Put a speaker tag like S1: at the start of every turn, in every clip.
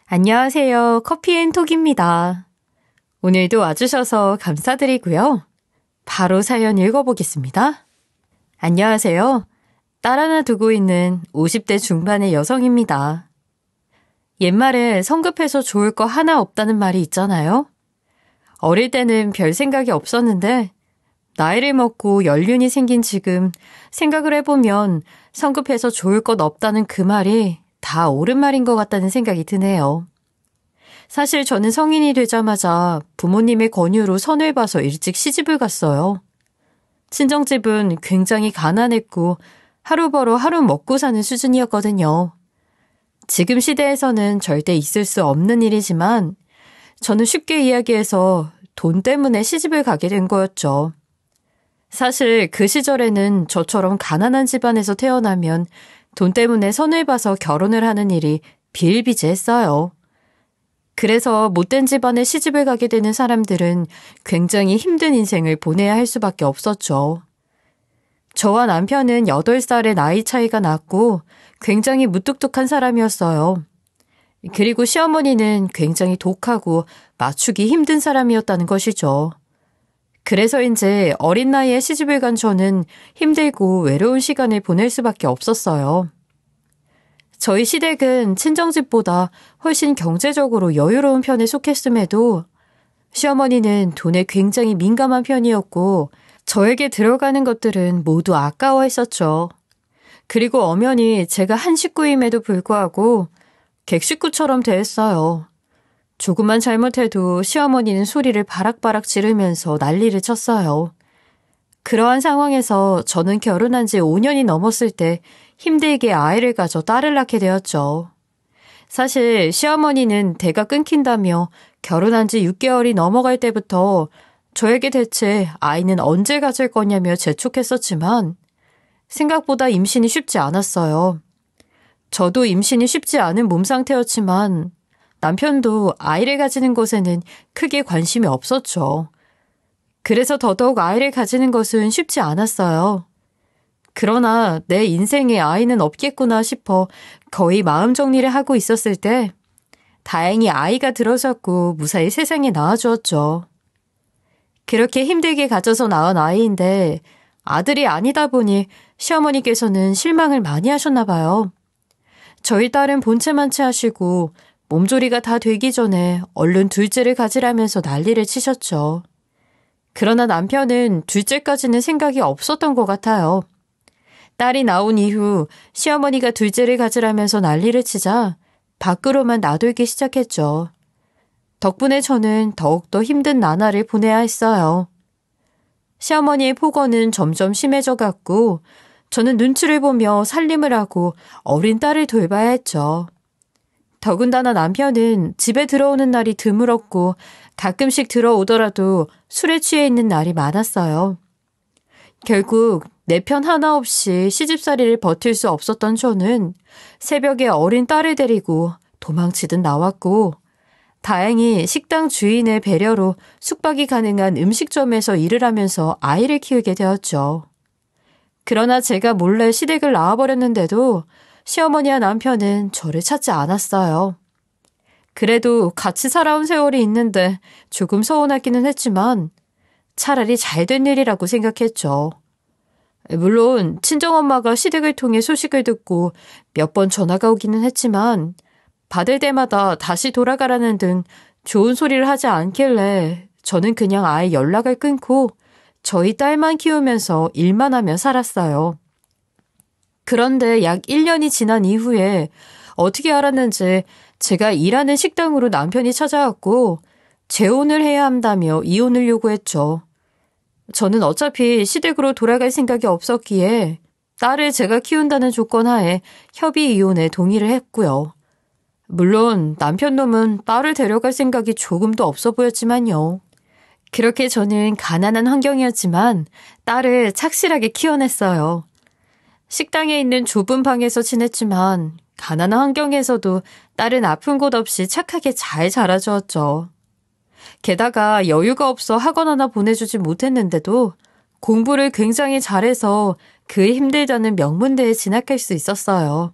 S1: 안녕하세요. 커피앤톡입니다. 오늘도 와주셔서 감사드리고요. 바로 사연 읽어보겠습니다. 안녕하세요. 딸 하나 두고 있는 50대 중반의 여성입니다. 옛말에 성급해서 좋을 거 하나 없다는 말이 있잖아요. 어릴 때는 별 생각이 없었는데 나이를 먹고 연륜이 생긴 지금 생각을 해보면 성급해서 좋을 것 없다는 그 말이 다 옳은 말인 것 같다는 생각이 드네요. 사실 저는 성인이 되자마자 부모님의 권유로 선을 봐서 일찍 시집을 갔어요. 친정집은 굉장히 가난했고 하루 벌어 하루 먹고 사는 수준이었거든요. 지금 시대에서는 절대 있을 수 없는 일이지만 저는 쉽게 이야기해서 돈 때문에 시집을 가게 된 거였죠. 사실 그 시절에는 저처럼 가난한 집안에서 태어나면 돈 때문에 선을 봐서 결혼을 하는 일이 비일비재했어요. 그래서 못된 집안에 시집을 가게 되는 사람들은 굉장히 힘든 인생을 보내야 할 수밖에 없었죠. 저와 남편은 8살의 나이 차이가 났고 굉장히 무뚝뚝한 사람이었어요. 그리고 시어머니는 굉장히 독하고 맞추기 힘든 사람이었다는 것이죠. 그래서인지 어린 나이에 시집을 간 저는 힘들고 외로운 시간을 보낼 수밖에 없었어요. 저희 시댁은 친정집보다 훨씬 경제적으로 여유로운 편에 속했음에도 시어머니는 돈에 굉장히 민감한 편이었고 저에게 들어가는 것들은 모두 아까워했었죠. 그리고 엄연히 제가 한 식구임에도 불구하고 객식구처럼 대했어요. 조금만 잘못해도 시어머니는 소리를 바락바락 지르면서 난리를 쳤어요. 그러한 상황에서 저는 결혼한 지 5년이 넘었을 때 힘들게 아이를 가져 딸을 낳게 되었죠. 사실 시어머니는 대가 끊긴다며 결혼한 지 6개월이 넘어갈 때부터 저에게 대체 아이는 언제 가질 거냐며 재촉했었지만 생각보다 임신이 쉽지 않았어요. 저도 임신이 쉽지 않은 몸 상태였지만 남편도 아이를 가지는 것에는 크게 관심이 없었죠. 그래서 더더욱 아이를 가지는 것은 쉽지 않았어요. 그러나 내 인생에 아이는 없겠구나 싶어 거의 마음 정리를 하고 있었을 때 다행히 아이가 들어섰고 무사히 세상에 나와주었죠. 그렇게 힘들게 가져서 낳은 아이인데 아들이 아니다 보니 시어머니께서는 실망을 많이 하셨나 봐요. 저희 딸은 본체만치 하시고 몸조리가 다 되기 전에 얼른 둘째를 가지라면서 난리를 치셨죠. 그러나 남편은 둘째까지는 생각이 없었던 것 같아요. 딸이 나온 이후 시어머니가 둘째를 가지라면서 난리를 치자 밖으로만 놔두기 시작했죠. 덕분에 저는 더욱더 힘든 나날을 보내야 했어요. 시어머니의 폭언은 점점 심해져 갔고 저는 눈치를 보며 살림을 하고 어린 딸을 돌봐야 했죠. 더군다나 남편은 집에 들어오는 날이 드물었고 가끔씩 들어오더라도 술에 취해 있는 날이 많았어요. 결국 내 편 하나 없이 시집살이를 버틸 수 없었던 저는 새벽에 어린 딸을 데리고 도망치듯 나왔고 다행히 식당 주인의 배려로 숙박이 가능한 음식점에서 일을 하면서 아이를 키우게 되었죠. 그러나 제가 몰래 시댁을 나와버렸는데도 시어머니와 남편은 저를 찾지 않았어요. 그래도 같이 살아온 세월이 있는데 조금 서운하기는 했지만 차라리 잘된 일이라고 생각했죠. 물론 친정엄마가 시댁을 통해 소식을 듣고 몇 번 전화가 오기는 했지만 받을 때마다 다시 돌아가라는 등 좋은 소리를 하지 않길래 저는 그냥 아예 연락을 끊고 저희 딸만 키우면서 일만 하며 살았어요. 그런데 약 1년이 지난 이후에 어떻게 알았는지 제가 일하는 식당으로 남편이 찾아왔고 재혼을 해야 한다며 이혼을 요구했죠. 저는 어차피 시댁으로 돌아갈 생각이 없었기에 딸을 제가 키운다는 조건 하에 협의 이혼에 동의를 했고요. 물론 남편 놈은 딸을 데려갈 생각이 조금도 없어 보였지만요. 그렇게 저는 가난한 환경이었지만 딸을 착실하게 키워냈어요. 식당에 있는 좁은 방에서 지냈지만 가난한 환경에서도 딸은 아픈 곳 없이 착하게 잘 자라주었죠. 게다가 여유가 없어 학원 하나 보내주지 못했는데도 공부를 굉장히 잘해서 그 힘들다는 명문대에 진학할 수 있었어요.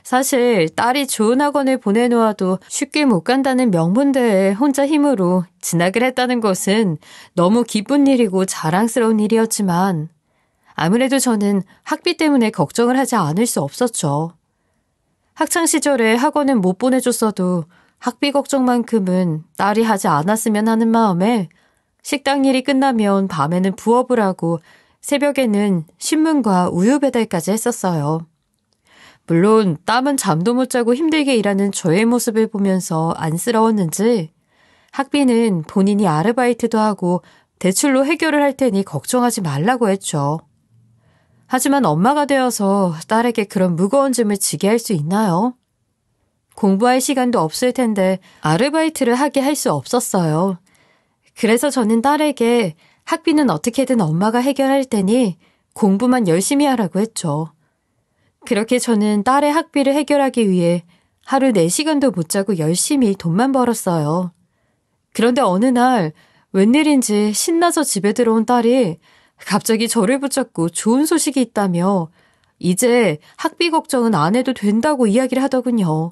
S1: 사실 딸이 좋은 학원을 보내놓아도 쉽게 못 간다는 명문대에 혼자 힘으로 진학을 했다는 것은 너무 기쁜 일이고 자랑스러운 일이었지만 아무래도 저는 학비 때문에 걱정을 하지 않을 수 없었죠. 학창시절에 학원은 못 보내줬어도 학비 걱정만큼은 딸이 하지 않았으면 하는 마음에 식당 일이 끝나면 밤에는 부업을 하고 새벽에는 신문과 우유 배달까지 했었어요. 물론 땀은 잠도 못 자고 힘들게 일하는 저의 모습을 보면서 안쓰러웠는지 학비는 본인이 아르바이트도 하고 대출로 해결을 할 테니 걱정하지 말라고 했죠. 하지만 엄마가 되어서 딸에게 그런 무거운 짐을 지게 할 수 있나요? 공부할 시간도 없을 텐데 아르바이트를 하게 할 수 없었어요. 그래서 저는 딸에게 학비는 어떻게든 엄마가 해결할 테니 공부만 열심히 하라고 했죠. 그렇게 저는 딸의 학비를 해결하기 위해 하루 4시간도 못 자고 열심히 돈만 벌었어요. 그런데 어느 날 웬일인지 신나서 집에 들어온 딸이 갑자기 저를 붙잡고 좋은 소식이 있다며 이제 학비 걱정은 안 해도 된다고 이야기를 하더군요.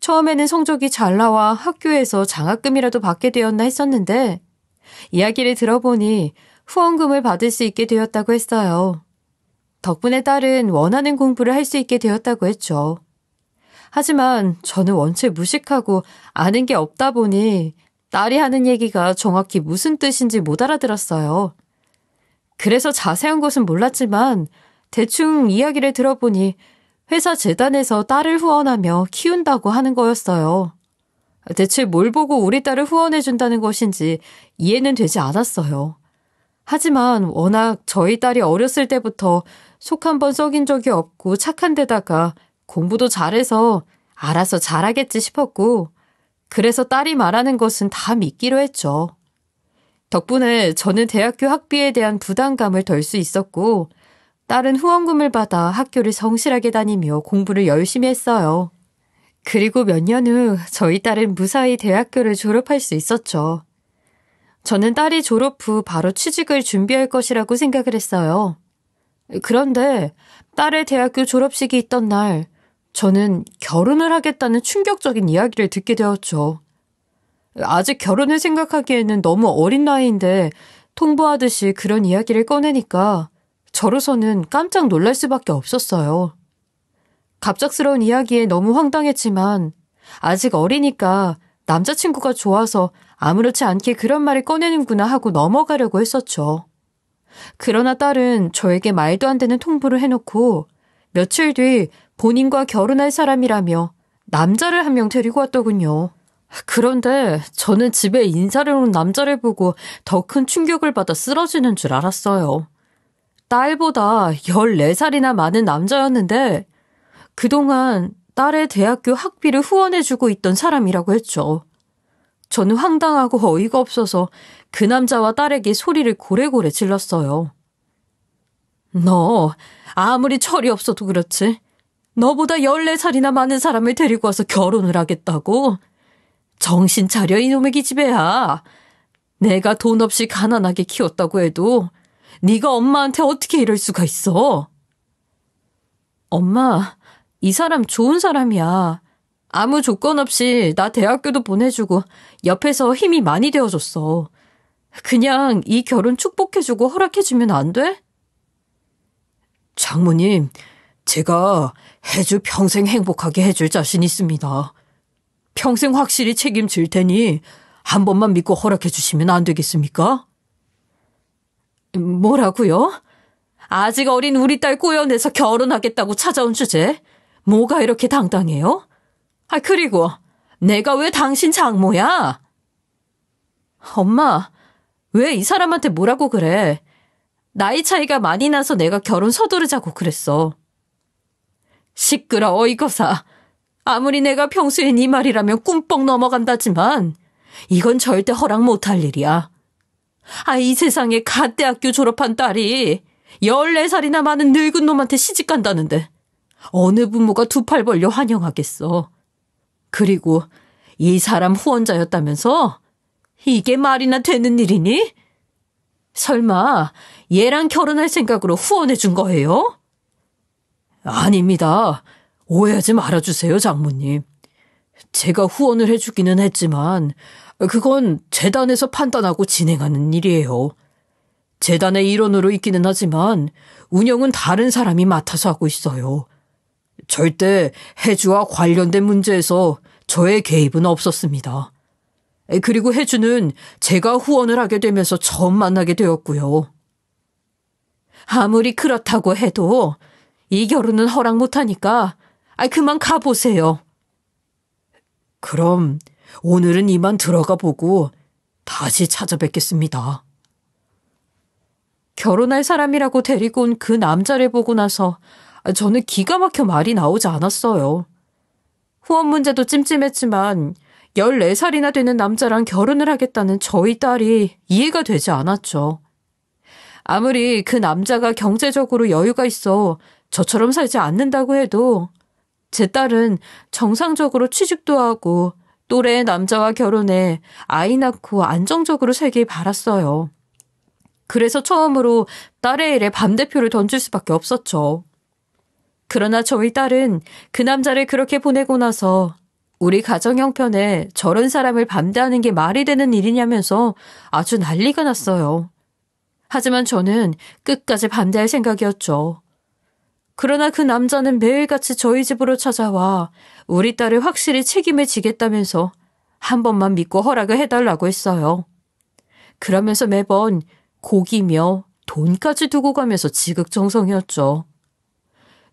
S1: 처음에는 성적이 잘 나와 학교에서 장학금이라도 받게 되었나 했었는데 이야기를 들어보니 후원금을 받을 수 있게 되었다고 했어요. 덕분에 딸은 원하는 공부를 할 수 있게 되었다고 했죠. 하지만 저는 원체 무식하고 아는 게 없다 보니 딸이 하는 얘기가 정확히 무슨 뜻인지 못 알아들었어요. 그래서 자세한 것은 몰랐지만 대충 이야기를 들어보니 회사 재단에서 딸을 후원하며 키운다고 하는 거였어요. 대체 뭘 보고 우리 딸을 후원해준다는 것인지 이해는 되지 않았어요. 하지만 워낙 저희 딸이 어렸을 때부터 속 한 번 썩인 적이 없고 착한 데다가 공부도 잘해서 알아서 잘하겠지 싶었고 그래서 딸이 말하는 것은 다 믿기로 했죠. 덕분에 저는 대학교 학비에 대한 부담감을 덜 수 있었고 딸은 후원금을 받아 학교를 성실하게 다니며 공부를 열심히 했어요. 그리고 몇 년 후 저희 딸은 무사히 대학교를 졸업할 수 있었죠. 저는 딸이 졸업 후 바로 취직을 준비할 것이라고 생각을 했어요. 그런데 딸의 대학교 졸업식이 있던 날 저는 결혼을 하겠다는 충격적인 이야기를 듣게 되었죠. 아직 결혼을 생각하기에는 너무 어린 나이인데 통보하듯이 그런 이야기를 꺼내니까 저로서는 깜짝 놀랄 수밖에 없었어요. 갑작스러운 이야기에 너무 황당했지만 아직 어리니까 남자친구가 좋아서 아무렇지 않게 그런 말을 꺼내는구나 하고 넘어가려고 했었죠. 그러나 딸은 저에게 말도 안 되는 통보를 해놓고 며칠 뒤 본인과 결혼할 사람이라며 남자를 한 명 데리고 왔더군요. 그런데 저는 집에 인사를 온 남자를 보고 더 큰 충격을 받아 쓰러지는 줄 알았어요. 딸보다 14살이나 많은 남자였는데 그동안 딸의 대학교 학비를 후원해주고 있던 사람이라고 했죠. 저는 황당하고 어이가 없어서 그 남자와 딸에게 소리를 고래고래 질렀어요. 너 아무리 철이 없어도 그렇지. 너보다 14살이나 많은 사람을 데리고 와서 결혼을 하겠다고? 정신 차려 이놈의 기집애야. 내가 돈 없이 가난하게 키웠다고 해도 네가 엄마한테 어떻게 이럴 수가 있어? 엄마, 이 사람 좋은 사람이야. 아무 조건 없이 나 대학교도 보내주고 옆에서 힘이 많이 되어줬어. 그냥 이 결혼 축복해주고 허락해주면 안 돼? 장모님, 제가 해주 평생 행복하게 해줄 자신 있습니다. 평생 확실히 책임질 테니 한 번만 믿고 허락해주시면 안 되겠습니까? 뭐라고요? 아직 어린 우리 딸 꼬여내서 결혼하겠다고 찾아온 주제? 뭐가 이렇게 당당해요? 그리고 내가 왜 당신 장모야? 엄마, 왜 이 사람한테 뭐라고 그래? 나이 차이가 많이 나서 내가 결혼 서두르자고 그랬어. 시끄러워 이거사. 아무리 내가 평소에 네 말이라면 꿈뻑 넘어간다지만 이건 절대 허락 못할 일이야. 이 세상에 갓 대학교 졸업한 딸이 14살이나 많은 늙은 놈한테 시집간다는데 어느 부모가 두 팔 벌려 환영하겠어. 그리고 이 사람 후원자였다면서? 이게 말이나 되는 일이니? 설마 얘랑 결혼할 생각으로 후원해 준 거예요? 아닙니다.
S2: 오해하지 말아주세요, 장모님. 제가 후원을 해주기는 했지만 그건 재단에서 판단하고 진행하는 일이에요. 재단의 일원으로 있기는 하지만 운영은 다른 사람이 맡아서 하고 있어요. 절대 해주와 관련된 문제에서 저의 개입은 없었습니다. 그리고 해주는 제가 후원을 하게 되면서 처음 만나게 되었고요. 아무리 그렇다고 해도 이 결혼은 허락 못하니까 그만 가보세요. 그럼 오늘은 이만 들어가 보고 다시 찾아뵙겠습니다.
S1: 결혼할 사람이라고 데리고 온 그 남자를 보고 나서 저는 기가 막혀 말이 나오지 않았어요. 후원 문제도 찜찜했지만 14살이나 되는 남자랑 결혼을 하겠다는 저희 딸이 이해가 되지 않았죠. 아무리 그 남자가 경제적으로 여유가 있어 저처럼 살지 않는다고 해도 제 딸은 정상적으로 취직도 하고 또래의 남자와 결혼해 아이 낳고 안정적으로 살길 바랐어요. 그래서 처음으로 딸의 일에 반대표를 던질 수밖에 없었죠. 그러나 저희 딸은 그 남자를 그렇게 보내고 나서 우리 가정 형편에 저런 사람을 반대하는 게 말이 되는 일이냐면서 아주 난리가 났어요. 하지만 저는 끝까지 반대할 생각이었죠. 그러나 그 남자는 매일같이 저희 집으로 찾아와 우리 딸을 확실히 책임을 지겠다면서 한 번만 믿고 허락을 해달라고 했어요. 그러면서 매번 고기며 돈까지 두고 가면서 지극정성이었죠.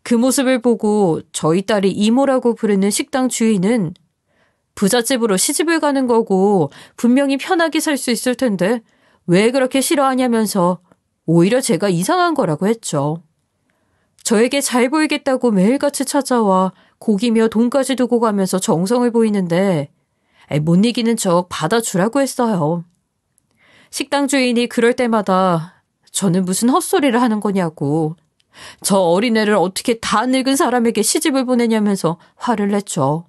S1: 그 모습을 보고 저희 딸이 이모라고 부르는 식당 주인은 부잣집으로 시집을 가는 거고 분명히 편하게 살 수 있을 텐데 왜 그렇게 싫어하냐면서 오히려 제가 이상한 거라고 했죠. 저에게 잘 보이겠다고 매일같이 찾아와 고기며 돈까지 두고 가면서 정성을 보이는데 못 이기는 척 받아주라고 했어요. 식당 주인이 그럴 때마다 저는 무슨 헛소리를 하는 거냐고 저 어린애를 어떻게 다 늙은 사람에게 시집을 보내냐면서 화를 냈죠.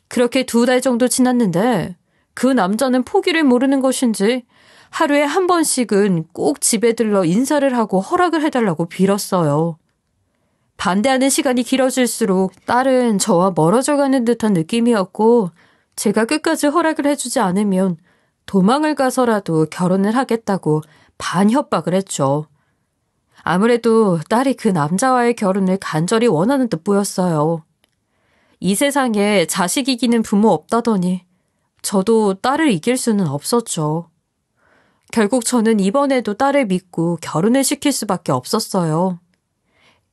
S1: 그렇게 2달 정도 지났는데 그 남자는 포기를 모르는 것인지 하루에 한 번씩은 꼭 집에 들러 인사를 하고 허락을 해달라고 빌었어요. 반대하는 시간이 길어질수록 딸은 저와 멀어져가는 듯한 느낌이었고 제가 끝까지 허락을 해주지 않으면 도망을 가서라도 결혼을 하겠다고 반협박을 했죠. 아무래도 딸이 그 남자와의 결혼을 간절히 원하는 듯 보였어요. 이 세상에 자식 이기는 부모 없다더니 저도 딸을 이길 수는 없었죠. 결국 저는 이번에도 딸을 믿고 결혼을 시킬 수밖에 없었어요.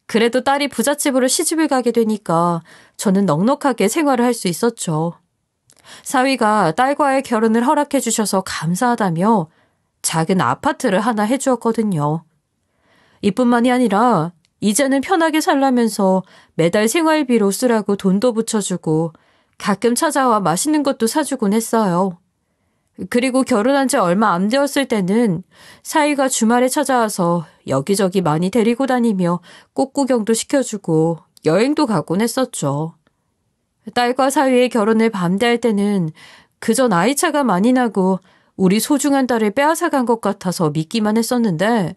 S1: 그래도 딸이 부잣집으로 시집을 가게 되니까 저는 넉넉하게 생활을 할 수 있었죠. 사위가 딸과의 결혼을 허락해 주셔서 감사하다며 작은 아파트를 하나 해주었거든요. 이뿐만이 아니라 이제는 편하게 살라면서 매달 생활비로 쓰라고 돈도 붙여주고 가끔 찾아와 맛있는 것도 사주곤 했어요. 그리고 결혼한 지 얼마 안 되었을 때는 사위가 주말에 찾아와서 여기저기 많이 데리고 다니며 꽃구경도 시켜주고 여행도 가곤 했었죠. 딸과 사위의 결혼을 반대할 때는 그저 나이차가 많이 나고 우리 소중한 딸을 빼앗아간 것 같아서 믿기만 했었는데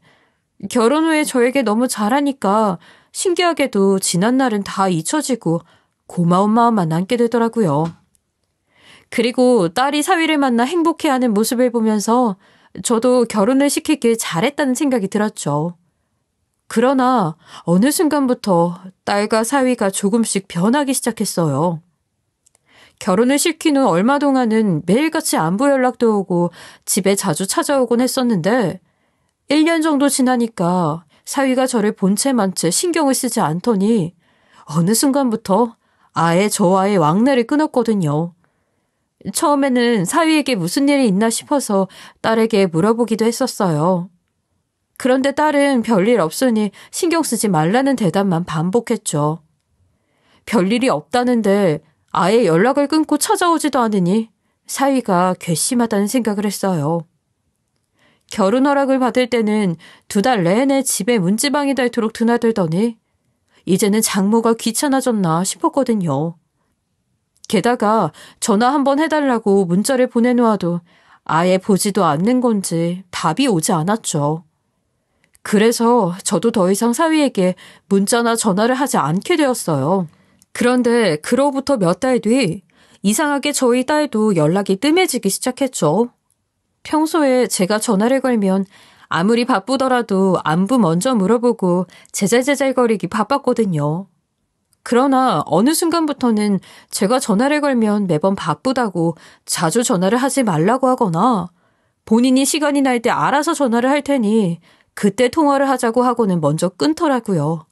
S1: 결혼 후에 저에게 너무 잘하니까 신기하게도 지난 날은 다 잊혀지고 고마운 마음만 남게 되더라고요. 그리고 딸이 사위를 만나 행복해하는 모습을 보면서 저도 결혼을 시키길 잘했다는 생각이 들었죠. 그러나 어느 순간부터 딸과 사위가 조금씩 변하기 시작했어요. 결혼을 시킨 후 얼마 동안은 매일같이 안부 연락도 오고 집에 자주 찾아오곤 했었는데 1년 정도 지나니까 사위가 저를 본체만 채 신경을 쓰지 않더니 어느 순간부터 아예 저와의 왕래를 끊었거든요. 처음에는 사위에게 무슨 일이 있나 싶어서 딸에게 물어보기도 했었어요. 그런데 딸은 별일 없으니 신경 쓰지 말라는 대답만 반복했죠. 별일이 없다는데 아예 연락을 끊고 찾아오지도 않으니 사위가 괘씸하다는 생각을 했어요. 결혼 허락을 받을 때는 2달 내내 집에 문지방이 닳도록 드나들더니 이제는 장모가 귀찮아졌나 싶었거든요. 게다가 전화 한번 해달라고 문자를 보내놓아도 아예 보지도 않는 건지 답이 오지 않았죠. 그래서 저도 더 이상 사위에게 문자나 전화를 하지 않게 되었어요. 그런데 그로부터 몇 달 뒤 이상하게 저희 딸도 연락이 뜸해지기 시작했죠. 평소에 제가 전화를 걸면 아무리 바쁘더라도 안부 먼저 물어보고 제잘제잘거리기 바빴거든요. 그러나 어느 순간부터는 제가 전화를 걸면 매번 바쁘다고 자주 전화를 하지 말라고 하거나 본인이 시간이 날 때 알아서 전화를 할 테니 그때 통화를 하자고 하고는 먼저 끊더라고요.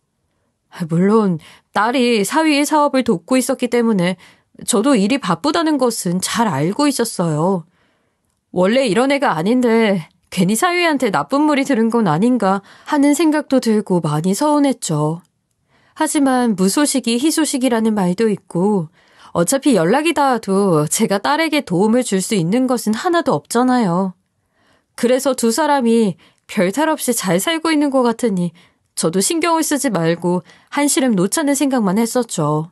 S1: 물론 딸이 사위의 사업을 돕고 있었기 때문에 저도 일이 바쁘다는 것은 잘 알고 있었어요. 원래 이런 애가 아닌데 괜히 사위한테 나쁜 물이 들은 건 아닌가 하는 생각도 들고 많이 서운했죠. 하지만 무소식이 희소식이라는 말도 있고 어차피 연락이 닿아도 제가 딸에게 도움을 줄 수 있는 것은 하나도 없잖아요. 그래서 두 사람이 별탈 없이 잘 살고 있는 것 같으니 저도 신경을 쓰지 말고 한시름 놓자는 생각만 했었죠.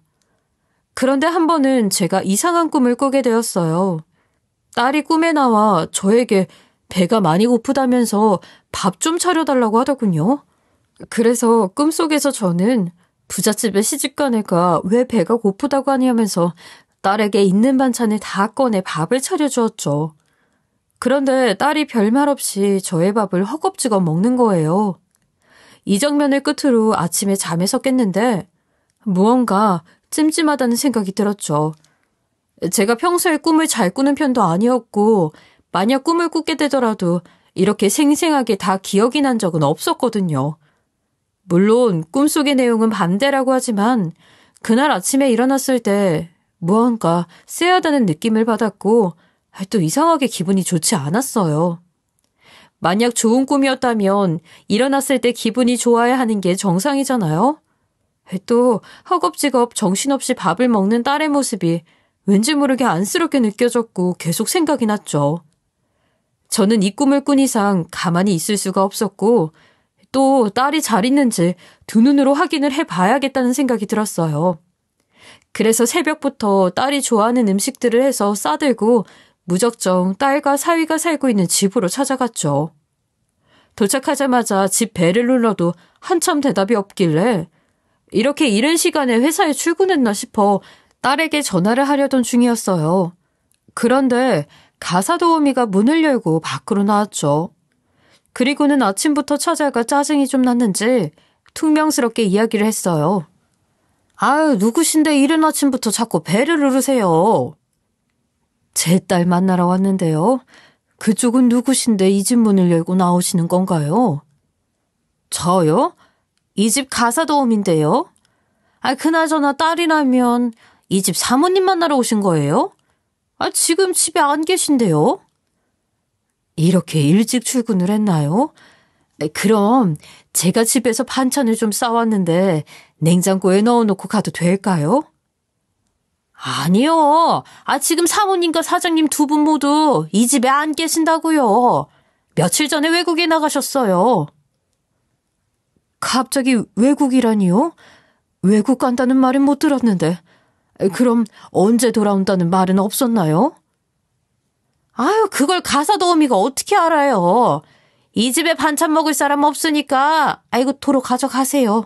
S1: 그런데 한 번은 제가 이상한 꿈을 꾸게 되었어요. 딸이 꿈에 나와 저에게 배가 많이 고프다면서 밥 좀 차려달라고 하더군요. 그래서 꿈속에서 저는 부잣집에 시집간 애가 왜 배가 고프다고 하냐면서 딸에게 있는 반찬을 다 꺼내 밥을 차려주었죠. 그런데 딸이 별말 없이 저의 밥을 허겁지겁 먹는 거예요. 이 장면을 끝으로 아침에 잠에서 깼는데 무언가 찜찜하다는 생각이 들었죠. 제가 평소에 꿈을 잘 꾸는 편도 아니었고 만약 꿈을 꾸게 되더라도 이렇게 생생하게 다 기억이 난 적은 없었거든요. 물론 꿈속의 내용은 반대라고 하지만 그날 아침에 일어났을 때 무언가 쎄하다는 느낌을 받았고 또 이상하게 기분이 좋지 않았어요. 만약 좋은 꿈이었다면 일어났을 때 기분이 좋아야 하는 게 정상이잖아요. 또 허겁지겁 정신없이 밥을 먹는 딸의 모습이 왠지 모르게 안쓰럽게 느껴졌고 계속 생각이 났죠. 저는 이 꿈을 꾼 이상 가만히 있을 수가 없었고 또 딸이 잘 있는지 두 눈으로 확인을 해봐야겠다는 생각이 들었어요. 그래서 새벽부터 딸이 좋아하는 음식들을 해서 싸들고 무작정 딸과 사위가 살고 있는 집으로 찾아갔죠. 도착하자마자 집 벨을 눌러도 한참 대답이 없길래 이렇게 이른 시간에 회사에 출근했나 싶어 딸에게 전화를 하려던 중이었어요. 그런데 가사도우미가 문을 열고 밖으로 나왔죠. 그리고는 아침부터 찾아가 짜증이 좀 났는지 퉁명스럽게 이야기를 했어요. 아유, 누구신데 이른 아침부터 자꾸 벨을 누르세요. 제 딸 만나러 왔는데요. 그쪽은 누구신데 이 집 문을 열고 나오시는 건가요? 저요? 이 집 가사도우미인데요. 그나저나 딸이라면 이 집 사모님 만나러 오신 거예요? 지금 집에 안 계신데요? 이렇게 일찍 출근을 했나요? 그럼 제가 집에서 반찬을 좀 싸왔는데 냉장고에 넣어놓고 가도 될까요? 아니요. 지금 사모님과 사장님 두 분 모두 이 집에 안 계신다고요. 며칠 전에 외국에 나가셨어요. 갑자기 외국이라니요? 외국 간다는 말은 못 들었는데 그럼 언제 돌아온다는 말은 없었나요? 그걸 가사도우미가 어떻게 알아요? 이 집에 반찬 먹을 사람 없으니까 도로 가져가세요.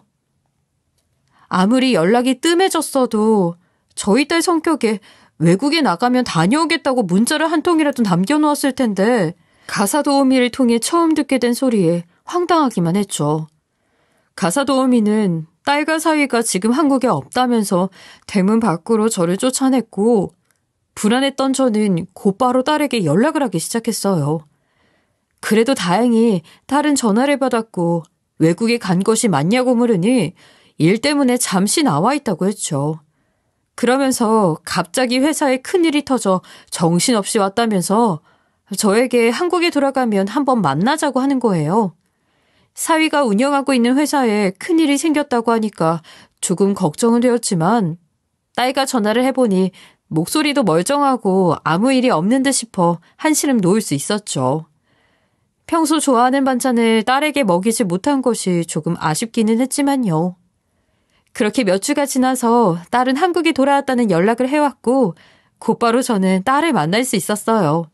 S1: 아무리 연락이 뜸해졌어도 저희 딸 성격에 외국에 나가면 다녀오겠다고 문자를 한 통이라도 남겨놓았을 텐데 가사도우미를 통해 처음 듣게 된 소리에 황당하기만 했죠. 가사도우미는 딸과 사위가 지금 한국에 없다면서 대문 밖으로 저를 쫓아냈고 불안했던 저는 곧바로 딸에게 연락을 하기 시작했어요. 그래도 다행히 딸은 전화를 받았고 외국에 간 것이 맞냐고 물으니 일 때문에 잠시 나와 있다고 했죠. 그러면서 갑자기 회사에 큰일이 터져 정신없이 왔다면서 저에게 한국에 돌아가면 한번 만나자고 하는 거예요. 사위가 운영하고 있는 회사에 큰일이 생겼다고 하니까 조금 걱정은 되었지만 딸과 전화를 해보니 목소리도 멀쩡하고 아무 일이 없는 듯 싶어 한시름 놓을 수 있었죠. 평소 좋아하는 반찬을 딸에게 먹이지 못한 것이 조금 아쉽기는 했지만요. 그렇게 몇 주가 지나서 딸은 한국에 돌아왔다는 연락을 해왔고 곧바로 저는 딸을 만날 수 있었어요.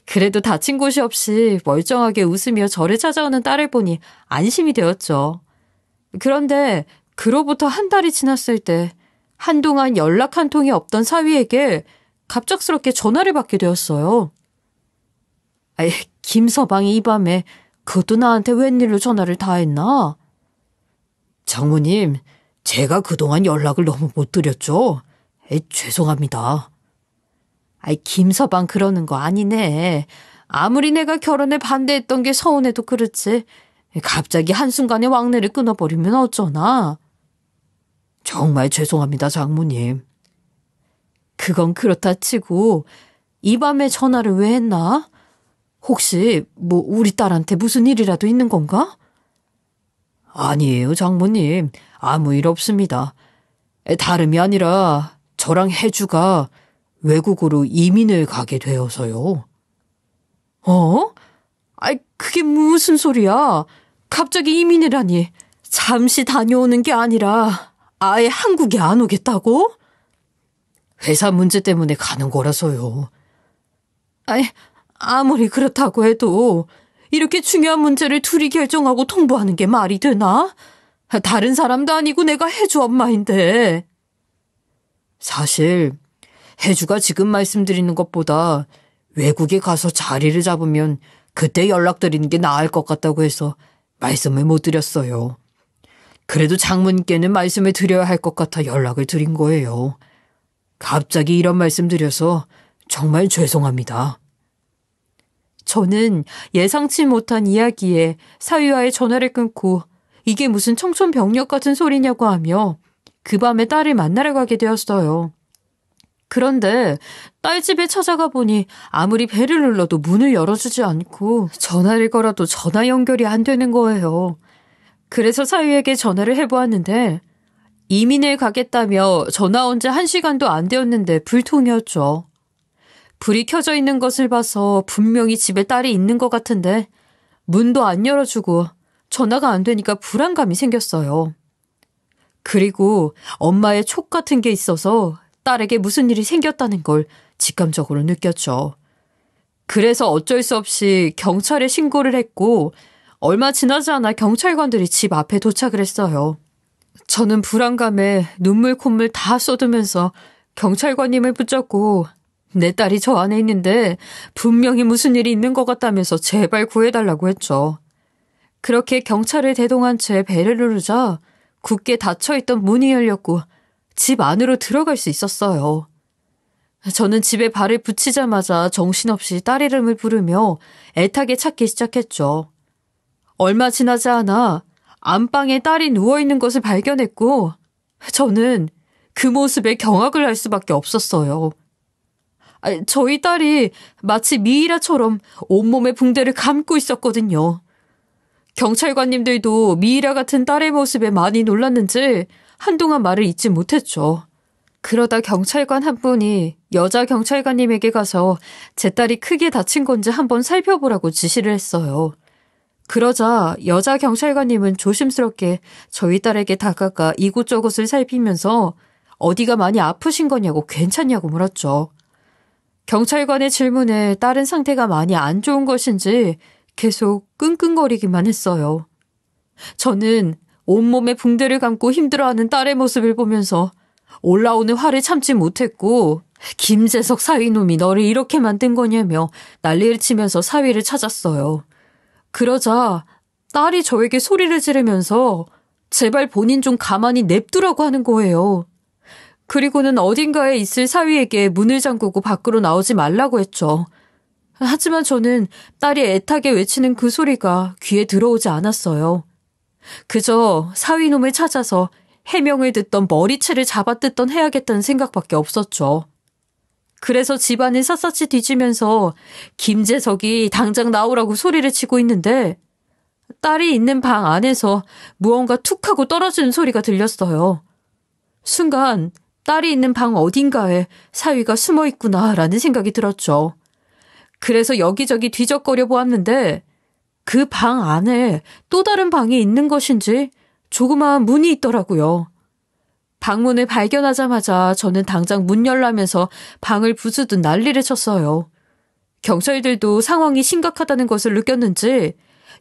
S1: 그래도 다친 곳이 없이 멀쩡하게 웃으며 저를 찾아오는 딸을 보니 안심이 되었죠. 그런데 그로부터 한 달이 지났을 때 한동안 연락 한 통이 없던 사위에게 갑작스럽게 전화를 받게 되었어요. 아이, 김서방이 이 밤에 그것도 나한테 웬일로 전화를 다 했나?
S2: 장모님, 제가 그동안 연락을 너무 못 드렸죠? 죄송합니다.
S1: 아이, 김서방 그러는 거 아니네. 아무리 내가 결혼에 반대했던 게 서운해도 그렇지. 갑자기 한순간에 왕래를 끊어버리면 어쩌나.
S2: 정말 죄송합니다, 장모님.
S1: 그건 그렇다 치고 이 밤에 전화를 왜 했나? 혹시 우리 딸한테 무슨 일이라도 있는 건가?
S2: 아니에요, 장모님. 아무 일 없습니다. 다름이 아니라 저랑 혜주가 외국으로 이민을 가게 되어서요.
S1: 아이, 그게 무슨 소리야? 갑자기 이민이라니. 잠시 다녀오는 게 아니라 아예 한국에 안 오겠다고?
S2: 회사 문제 때문에 가는 거라서요.
S1: 아이, 아무리 그렇다고 해도 이렇게 중요한 문제를 둘이 결정하고 통보하는 게 말이 되나? 다른 사람도 아니고 내가 혜주 엄마인데.
S2: 사실 혜주가 지금 말씀드리는 것보다 외국에 가서 자리를 잡으면 그때 연락드리는 게 나을 것 같다고 해서 말씀을 못 드렸어요. 그래도 장모님께는 말씀을 드려야 할 것 같아 연락을 드린 거예요. 갑자기 이런 말씀 드려서 정말 죄송합니다.
S1: 저는 예상치 못한 이야기에 사위와의 전화를 끊고 이게 무슨 청천벽력 같은 소리냐고 하며 그 밤에 딸을 만나러 가게 되었어요. 그런데 딸 집에 찾아가 보니 아무리 배를 눌러도 문을 열어주지 않고 전화를 걸어도 전화 연결이 안 되는 거예요. 그래서 사위에게 전화를 해보았는데 이민을 가겠다며 전화 온 지 1시간도 안 되었는데 불통이었죠. 불이 켜져 있는 것을 봐서 분명히 집에 딸이 있는 것 같은데 문도 안 열어주고 전화가 안 되니까 불안감이 생겼어요. 그리고 엄마의 촉 같은 게 있어서 딸에게 무슨 일이 생겼다는 걸 직감적으로 느꼈죠. 그래서 어쩔 수 없이 경찰에 신고를 했고 얼마 지나지 않아 경찰관들이 집 앞에 도착을 했어요. 저는 불안감에 눈물 콧물 다 쏟으면서 경찰관님을 붙잡고 내 딸이 저 안에 있는데 분명히 무슨 일이 있는 것 같다면서 제발 구해달라고 했죠. 그렇게 경찰을 대동한 채 배를 누르자 굳게 닫혀있던 문이 열렸고 집 안으로 들어갈 수 있었어요. 저는 집에 발을 붙이자마자 정신없이 딸 이름을 부르며 애타게 찾기 시작했죠. 얼마 지나지 않아 안방에 딸이 누워있는 것을 발견했고 저는 그 모습에 경악을 할 수밖에 없었어요. 저희 딸이 마치 미이라처럼 온몸에 붕대를 감고 있었거든요. 경찰관님들도 미이라 같은 딸의 모습에 많이 놀랐는지 한동안 말을 잇지 못했죠. 그러다 경찰관 한 분이 여자 경찰관님에게 가서 제 딸이 크게 다친 건지 한번 살펴보라고 지시를 했어요. 그러자 여자 경찰관님은 조심스럽게 저희 딸에게 다가가 이곳저곳을 살피면서 어디가 많이 아프신 거냐고 괜찮냐고 물었죠. 경찰관의 질문에 딸은 상태가 많이 안 좋은 것인지 계속 끙끙거리기만 했어요. 저는 온몸에 붕대를 감고 힘들어하는 딸의 모습을 보면서 올라오는 화를 참지 못했고 김재석 사위놈이 너를 이렇게 만든 거냐며 난리를 치면서 사위를 찾았어요. 그러자 딸이 저에게 소리를 지르면서 제발 본인 좀 가만히 냅두라고 하는 거예요. 그리고는 어딘가에 있을 사위에게 문을 잠그고 밖으로 나오지 말라고 했죠. 하지만 저는 딸이 애타게 외치는 그 소리가 귀에 들어오지 않았어요. 그저 사위놈을 찾아서 해명을 듣던 머리채를 잡아뜯던 해야겠다는 생각밖에 없었죠. 그래서 집안을 샅샅이 뒤지면서 김재석이 당장 나오라고 소리를 치고 있는데 딸이 있는 방 안에서 무언가 툭 하고 떨어지는 소리가 들렸어요. 순간 딸이 있는 방 어딘가에 사위가 숨어 있구나라는 생각이 들었죠. 그래서 여기저기 뒤적거려 보았는데 그 방 안에 또 다른 방이 있는 것인지 조그마한 문이 있더라고요. 방문을 발견하자마자 저는 당장 문 열라면서 방을 부수듯 난리를 쳤어요. 경찰들도 상황이 심각하다는 것을 느꼈는지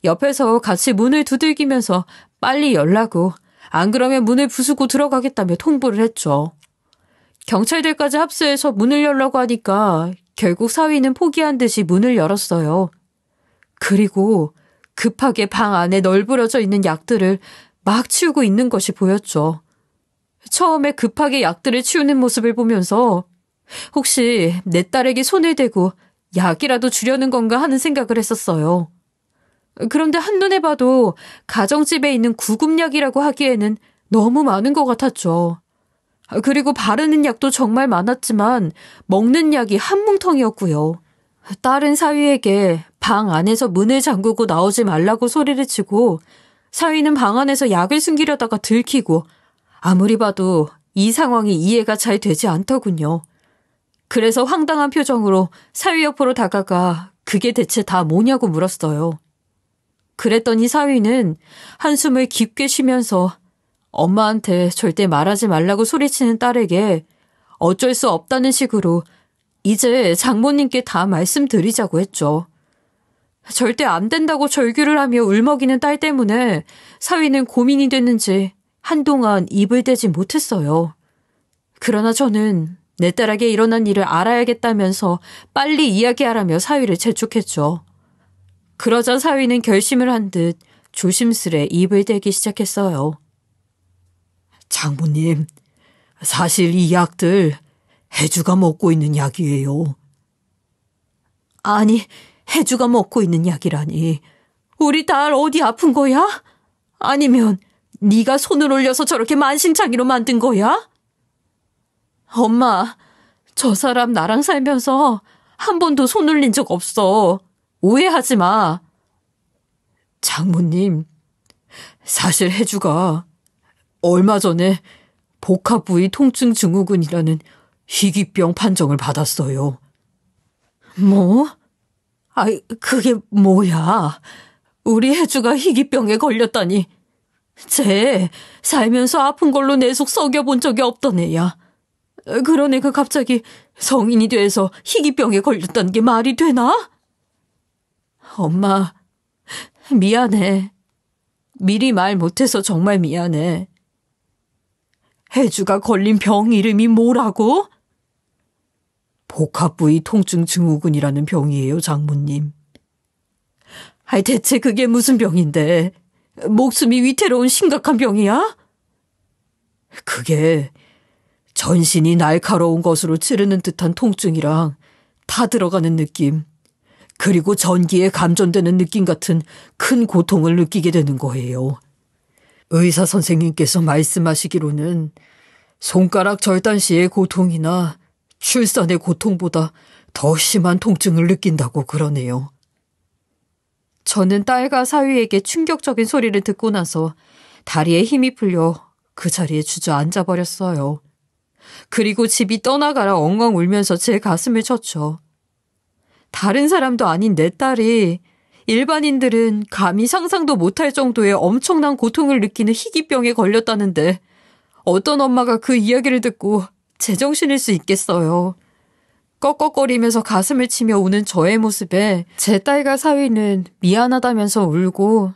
S1: 옆에서 같이 문을 두들기면서 빨리 열라고 안 그러면 문을 부수고 들어가겠다며 통보를 했죠. 경찰들까지 합수해서 문을 열라고 하니까 결국 사위는 포기한 듯이 문을 열었어요. 그리고 급하게 방 안에 널브러져 있는 약들을 막 치우고 있는 것이 보였죠. 처음에 급하게 약들을 치우는 모습을 보면서 혹시 내 딸에게 손을 대고 약이라도 주려는 건가 하는 생각을 했었어요. 그런데 한눈에 봐도 가정집에 있는 구급약이라고 하기에는 너무 많은 것 같았죠. 그리고 바르는 약도 정말 많았지만 먹는 약이 한 뭉텅이었고요. 딸은 사위에게 방 안에서 문을 잠그고 나오지 말라고 소리를 치고 사위는 방 안에서 약을 숨기려다가 들키고 아무리 봐도 이 상황이 이해가 잘 되지 않더군요. 그래서 황당한 표정으로 사위 옆으로 다가가 그게 대체 다 뭐냐고 물었어요. 그랬더니 사위는 한숨을 깊게 쉬면서 엄마한테 절대 말하지 말라고 소리치는 딸에게 어쩔 수 없다는 식으로 이제 장모님께 다 말씀드리자고 했죠. 절대 안 된다고 절규를 하며 울먹이는 딸 때문에 사위는 고민이 됐는지 한동안 입을 대지 못했어요. 그러나 저는 내 딸에게 일어난 일을 알아야겠다면서 빨리 이야기하라며 사위를 재촉했죠. 그러자 사위는 결심을 한 듯 조심스레 입을 대기 시작했어요.
S2: 장모님, 사실 이 약들 혜주가 먹고 있는 약이에요.
S1: 아니, 혜주가 먹고 있는 약이라니. 우리 딸 어디 아픈 거야? 아니면 네가 손을 올려서 저렇게 만신창이로 만든 거야? 엄마, 저 사람 나랑 살면서 한 번도 손 올린 적 없어. 오해하지 마.
S2: 장모님, 사실 혜주가 얼마 전에 복합부위 통증 증후군이라는 희귀병 판정을 받았어요.
S1: 뭐? 아이, 그게 뭐야? 우리 혜주가 희귀병에 걸렸다니. 쟤 살면서 아픈 걸로 내 속 썩여본 적이 없던 애야. 그런 애가 갑자기 성인이 돼서 희귀병에 걸렸다는 게 말이 되나? 엄마, 미안해. 미리 말 못해서 정말 미안해. 혜주가 걸린 병 이름이 뭐라고?
S2: 복합부위 통증 증후군이라는 병이에요, 장모님.
S1: 아이, 대체 그게 무슨 병인데? 목숨이 위태로운 심각한 병이야?
S2: 그게 전신이 날카로운 것으로 찌르는 듯한 통증이랑 타 들어가는 느낌, 그리고 전기에 감전되는 느낌 같은 큰 고통을 느끼게 되는 거예요. 의사 선생님께서 말씀하시기로는 손가락 절단 시의 고통이나 출산의 고통보다 더 심한 통증을 느낀다고 그러네요.
S1: 저는 딸과 사위에게 충격적인 소리를 듣고 나서 다리에 힘이 풀려 그 자리에 주저앉아 버렸어요. 그리고 집이 떠나가라 엉엉 울면서 제 가슴을 쳤죠. 다른 사람도 아닌 내 딸이 일반인들은 감히 상상도 못할 정도의 엄청난 고통을 느끼는 희귀병에 걸렸다는데 어떤 엄마가 그 이야기를 듣고 제정신일 수 있겠어요. 꺽꺽거리면서 가슴을 치며 우는 저의 모습에 제 딸과 사위는 미안하다면서 울고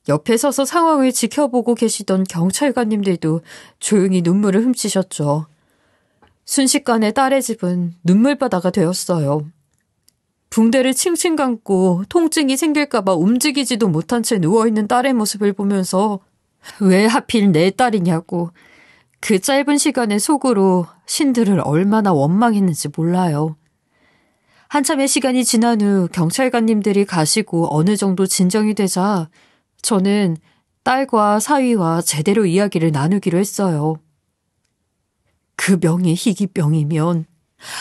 S1: 옆에 서서 상황을 지켜보고 계시던 경찰관님들도 조용히 눈물을 훔치셨죠. 순식간에 딸의 집은 눈물바다가 되었어요. 붕대를 칭칭 감고 통증이 생길까봐 움직이지도 못한 채 누워있는 딸의 모습을 보면서 왜 하필 내 딸이냐고 그 짧은 시간에 속으로 신들을 얼마나 원망했는지 몰라요. 한참의 시간이 지난 후 경찰관님들이 가시고 어느 정도 진정이 되자 저는 딸과 사위와 제대로 이야기를 나누기로 했어요. 그 병이 희귀병이면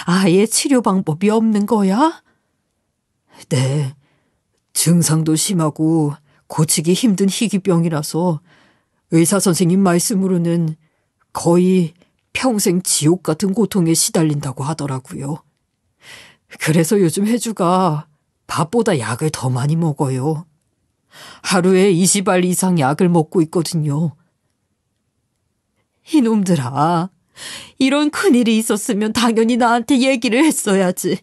S1: 아예 치료 방법이 없는 거야?
S2: 네, 증상도 심하고 고치기 힘든 희귀병이라서 의사 선생님 말씀으로는 거의 평생 지옥 같은 고통에 시달린다고 하더라고요. 그래서 요즘 혜주가 밥보다 약을 더 많이 먹어요. 하루에 20알 이상 약을 먹고 있거든요.
S1: 이놈들아, 이런 큰일이 있었으면 당연히 나한테 얘기를 했어야지.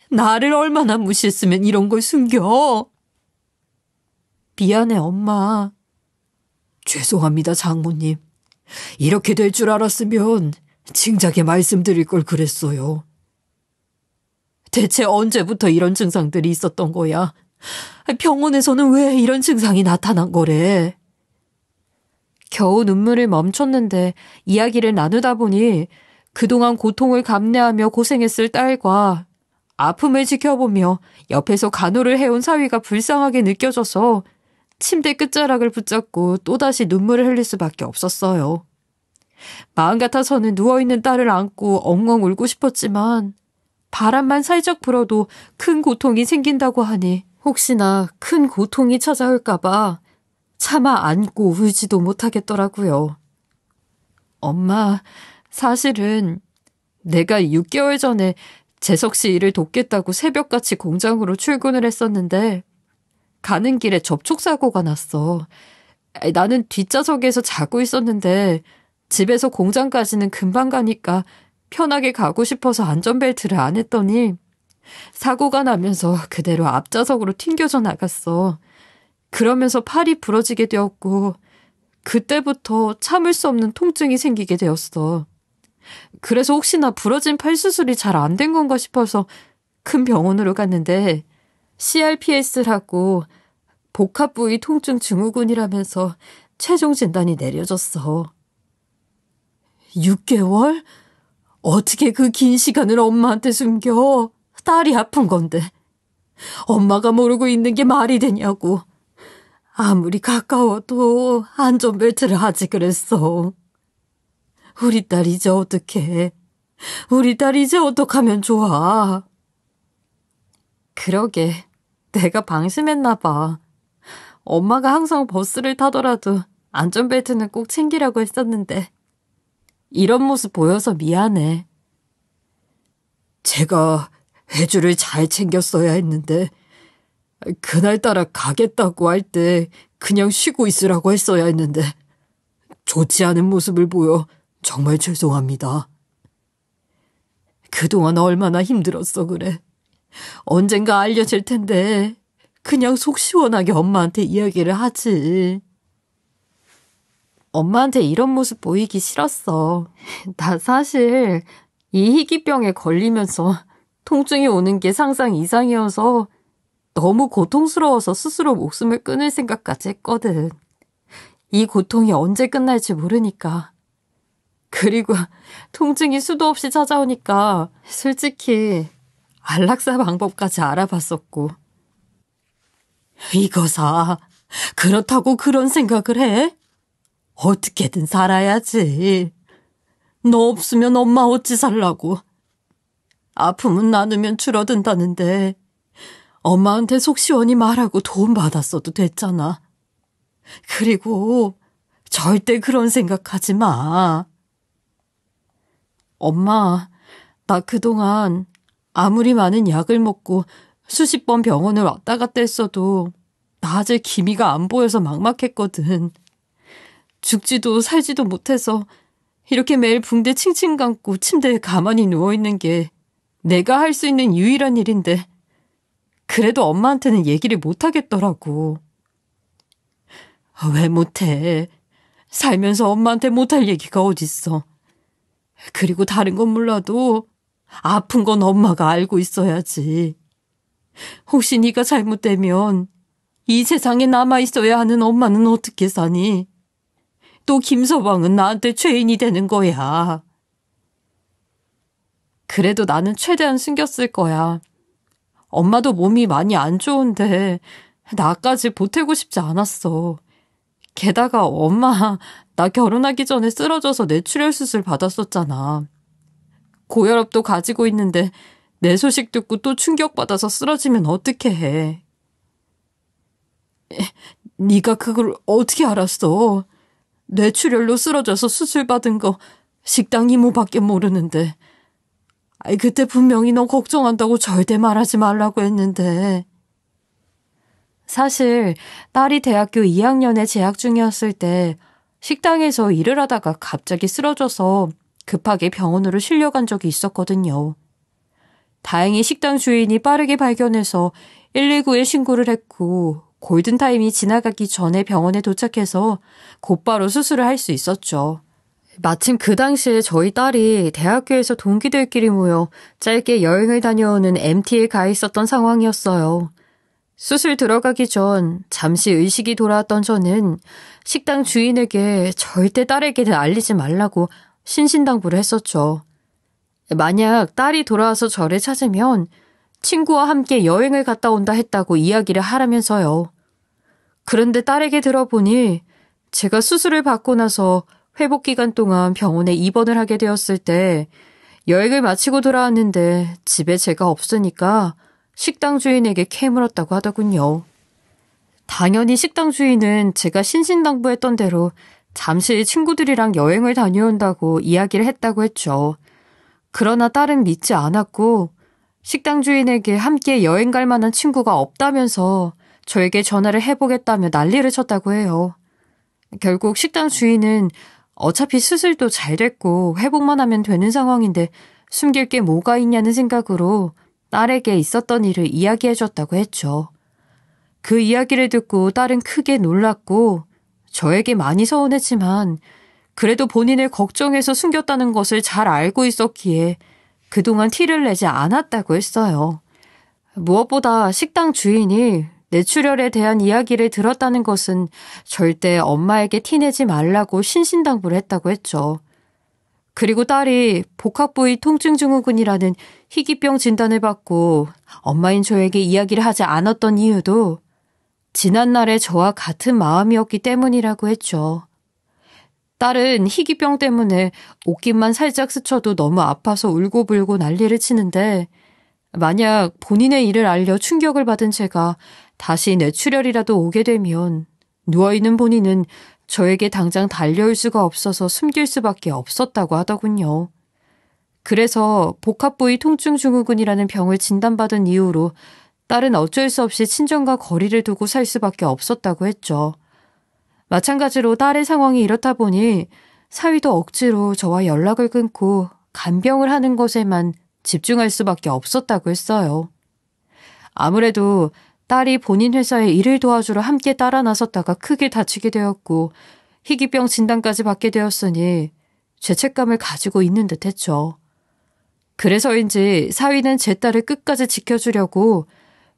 S1: 나를 얼마나 무시했으면 이런 걸 숨겨. 미안해, 엄마.
S2: 죄송합니다, 장모님. 이렇게 될 줄 알았으면 진작에 말씀드릴 걸 그랬어요. 대체 언제부터 이런 증상들이 있었던 거야? 병원에서는 왜 이런 증상이 나타난 거래?
S1: 겨우 눈물을 멈췄는데 이야기를 나누다 보니 그동안 고통을 감내하며 고생했을 딸과 아픔을 지켜보며 옆에서 간호를 해온 사위가 불쌍하게 느껴져서 침대 끝자락을 붙잡고 또다시 눈물을 흘릴 수밖에 없었어요. 마음 같아서는 누워있는 딸을 안고 엉엉 울고 싶었지만 바람만 살짝 불어도 큰 고통이 생긴다고 하니 혹시나 큰 고통이 찾아올까봐 차마 안고 울지도 못하겠더라고요. 엄마, 사실은 내가 6개월 전에 재석 씨 일을 돕겠다고 새벽같이 공장으로 출근을 했었는데 가는 길에 접촉사고가 났어. 나는 뒷좌석에서 자고 있었는데 집에서 공장까지는 금방 가니까 편하게 가고 싶어서 안전벨트를 안 했더니 사고가 나면서 그대로 앞좌석으로 튕겨져 나갔어. 그러면서 팔이 부러지게 되었고 그때부터 참을 수 없는 통증이 생기게 되었어. 그래서 혹시나 부러진 팔 수술이 잘 안 된 건가 싶어서 큰 병원으로 갔는데 CRPS라고 복합부위 통증 증후군이라면서 최종 진단이 내려졌어.
S2: 6개월? 어떻게 그 긴 시간을 엄마한테 숨겨? 딸이 아픈 건데. 엄마가 모르고 있는 게 말이 되냐고. 아무리 가까워도 안전벨트를 하지 그랬어. 우리 딸 이제 어떡해? 우리 딸 이제 어떡하면 좋아?
S1: 그러게, 내가 방심했나 봐. 엄마가 항상 버스를 타더라도 안전벨트는 꼭 챙기라고 했었는데 이런 모습 보여서 미안해.
S2: 제가 해주를 잘 챙겼어야 했는데 그날따라 가겠다고 할 때 그냥 쉬고 있으라고 했어야 했는데 좋지 않은 모습을 보여 정말 죄송합니다. 그동안 얼마나 힘들었어 그래. 언젠가 알려질 텐데 그냥 속 시원하게 엄마한테 이야기를 하지.
S1: 엄마한테 이런 모습 보이기 싫었어. 나 사실 이 희귀병에 걸리면서 통증이 오는 게 상상 이상이어서 너무 고통스러워서 스스로 목숨을 끊을 생각까지 했거든. 이 고통이 언제 끝날지 모르니까. 그리고 통증이 수도 없이 찾아오니까 솔직히 안락사 방법까지 알아봤었고.
S2: 이거사, 그렇다고 그런 생각을 해? 어떻게든 살아야지. 너 없으면 엄마 어찌 살라고. 아픔은 나누면 줄어든다는데 엄마한테 속 시원히 말하고 도움 받았어도 됐잖아. 그리고 절대 그런 생각하지 마.
S1: 엄마, 나 그동안 아무리 많은 약을 먹고 수십 번 병원을 왔다 갔다 했어도 낮에 기미가 안 보여서 막막했거든. 죽지도 살지도 못해서 이렇게 매일 붕대 칭칭 감고 침대에 가만히 누워있는 게 내가 할 수 있는 유일한 일인데 그래도 엄마한테는 얘기를 못하겠더라고.
S2: 왜 못해? 살면서 엄마한테 못할 얘기가 어딨어. 그리고 다른 건 몰라도 아픈 건 엄마가 알고 있어야지. 혹시 네가 잘못되면 이 세상에 남아있어야 하는 엄마는 어떻게 사니? 또 김서방은 나한테 죄인이 되는 거야.
S1: 그래도 나는 최대한 숨겼을 거야. 엄마도 몸이 많이 안 좋은데 나까지 보태고 싶지 않았어. 게다가 엄마 나 결혼하기 전에 쓰러져서 뇌출혈 수술 받았었잖아. 고혈압도 가지고 있는데 내 소식 듣고 또 충격받아서 쓰러지면 어떻게 해.
S2: 네가 그걸 어떻게 알았어? 뇌출혈로 쓰러져서 수술 받은 거 식당 이모밖에 모르는데. 그때 분명히 너 걱정한다고 절대 말하지 말라고 했는데.
S1: 사실 딸이 대학교 2학년에 재학 중이었을 때 식당에서 일을 하다가 갑자기 쓰러져서 급하게 병원으로 실려간 적이 있었거든요. 다행히 식당 주인이 빠르게 발견해서 119에 신고를 했고 골든타임이 지나가기 전에 병원에 도착해서 곧바로 수술을 할 수 있었죠. 마침 그 당시에 저희 딸이 대학교에서 동기들끼리 모여 짧게 여행을 다녀오는 MT에 가 있었던 상황이었어요. 수술 들어가기 전 잠시 의식이 돌아왔던 저는 식당 주인에게 절대 딸에게는 알리지 말라고 신신당부를 했었죠. 만약 딸이 돌아와서 저를 찾으면 친구와 함께 여행을 갔다 온다 했다고 이야기를 하라면서요. 그런데 딸에게 들어보니 제가 수술을 받고 나서 회복 기간 동안 병원에 입원을 하게 되었을 때 여행을 마치고 돌아왔는데 집에 제가 없으니까 식당 주인에게 캐물었다고 하더군요. 당연히 식당 주인은 제가 신신당부했던 대로 잠시 친구들이랑 여행을 다녀온다고 이야기를 했다고 했죠. 그러나 딸은 믿지 않았고 식당 주인에게 함께 여행 갈 만한 친구가 없다면서 저에게 전화를 해보겠다며 난리를 쳤다고 해요. 결국 식당 주인은 어차피 수술도 잘 됐고 회복만 하면 되는 상황인데 숨길 게 뭐가 있냐는 생각으로 딸에게 있었던 일을 이야기해줬다고 했죠. 그 이야기를 듣고 딸은 크게 놀랐고 저에게 많이 서운했지만 그래도 본인을 걱정해서 숨겼다는 것을 잘 알고 있었기에 그동안 티를 내지 않았다고 했어요. 무엇보다 식당 주인이 뇌출혈에 대한 이야기를 들었다는 것은 절대 엄마에게 티내지 말라고 신신당부를 했다고 했죠. 그리고 딸이 복합부위 통증증후군이라는 희귀병 진단을 받고 엄마인 저에게 이야기를 하지 않았던 이유도 지난날에 저와 같은 마음이었기 때문이라고 했죠. 딸은 희귀병 때문에 옷깃만 살짝 스쳐도 너무 아파서 울고불고 난리를 치는데 만약 본인의 일을 알려 충격을 받은 제가 다시 뇌출혈이라도 오게 되면 누워있는 본인은 저에게 당장 달려올 수가 없어서 숨길 수밖에 없었다고 하더군요. 그래서 복합부위 통증증후군이라는 병을 진단받은 이후로 딸은 어쩔 수 없이 친정과 거리를 두고 살 수밖에 없었다고 했죠. 마찬가지로 딸의 상황이 이렇다 보니 사위도 억지로 저와 연락을 끊고 간병을 하는 것에만 집중할 수밖에 없었다고 했어요. 아무래도 딸이 본인 회사에 일을 도와주러 함께 따라 나섰다가 크게 다치게 되었고 희귀병 진단까지 받게 되었으니 죄책감을 가지고 있는 듯 했죠. 그래서인지 사위는 제 딸을 끝까지 지켜주려고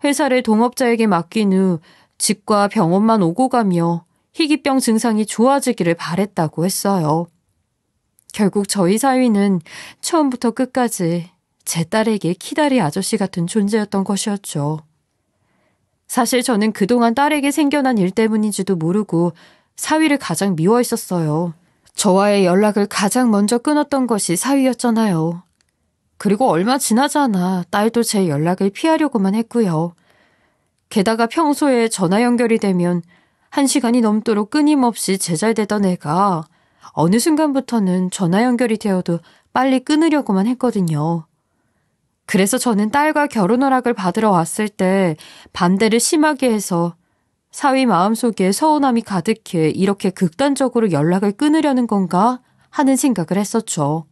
S1: 회사를 동업자에게 맡긴 후 집과 병원만 오고 가며 희귀병 증상이 좋아지기를 바랬다고 했어요. 결국 저희 사위는 처음부터 끝까지 제 딸에게 키다리 아저씨 같은 존재였던 것이었죠. 사실 저는 그동안 딸에게 생겨난 일 때문인지도 모르고 사위를 가장 미워했었어요. 저와의 연락을 가장 먼저 끊었던 것이 사위였잖아요. 그리고 얼마 지나지 않아 딸도 제 연락을 피하려고만 했고요. 게다가 평소에 전화 연결이 되면 1시간이 넘도록 끊임없이 제잘되던 애가 어느 순간부터는 전화 연결이 되어도 빨리 끊으려고만 했거든요. 그래서 저는 딸과 결혼 허락을 받으러 왔을 때 반대를 심하게 해서 사위 마음속에 서운함이 가득해 이렇게 극단적으로 연락을 끊으려는 건가 하는 생각을 했었죠.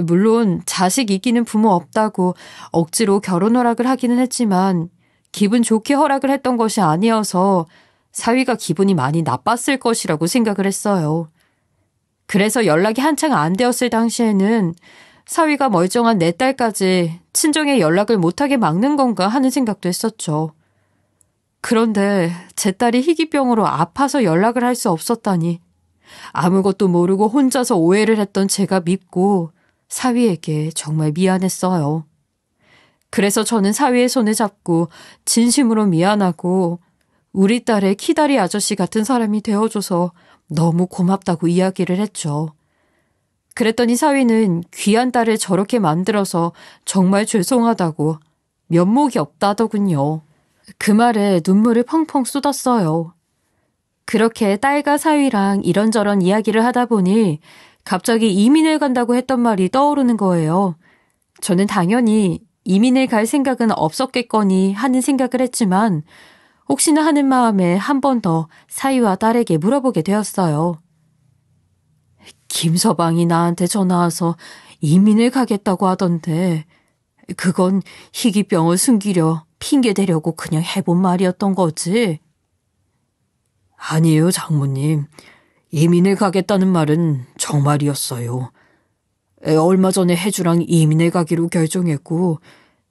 S1: 물론 자식 이기는 부모 없다고 억지로 결혼 허락을 하기는 했지만 기분 좋게 허락을 했던 것이 아니어서 사위가 기분이 많이 나빴을 것이라고 생각을 했어요. 그래서 연락이 한창 안 되었을 당시에는 사위가 멀쩡한 내 딸까지 친정에 연락을 못하게 막는 건가 하는 생각도 했었죠. 그런데 제 딸이 희귀병으로 아파서 연락을 할 수 없었다니 아무것도 모르고 혼자서 오해를 했던 제가 밉고 사위에게 정말 미안했어요. 그래서 저는 사위의 손을 잡고 진심으로 미안하고 우리 딸의 키다리 아저씨 같은 사람이 되어줘서 너무 고맙다고 이야기를 했죠. 그랬더니 사위는 귀한 딸을 저렇게 만들어서 정말 죄송하다고 면목이 없다더군요. 그 말에 눈물을 펑펑 쏟았어요. 그렇게 딸과 사위랑 이런저런 이야기를 하다 보니 갑자기 이민을 간다고 했던 말이 떠오르는 거예요. 저는 당연히 이민을 갈 생각은 없었겠거니 하는 생각을 했지만 혹시나 하는 마음에 한 번 더 사위와 딸에게 물어보게 되었어요. 김서방이 나한테 전화와서 이민을 가겠다고 하던데 그건 희귀병을 숨기려 핑계대려고 그냥 해본 말이었던 거지? 아니에요, 장모님.
S2: 이민을 가겠다는 말은 정말이었어요. 얼마 전에 혜주랑 이민을 가기로 결정했고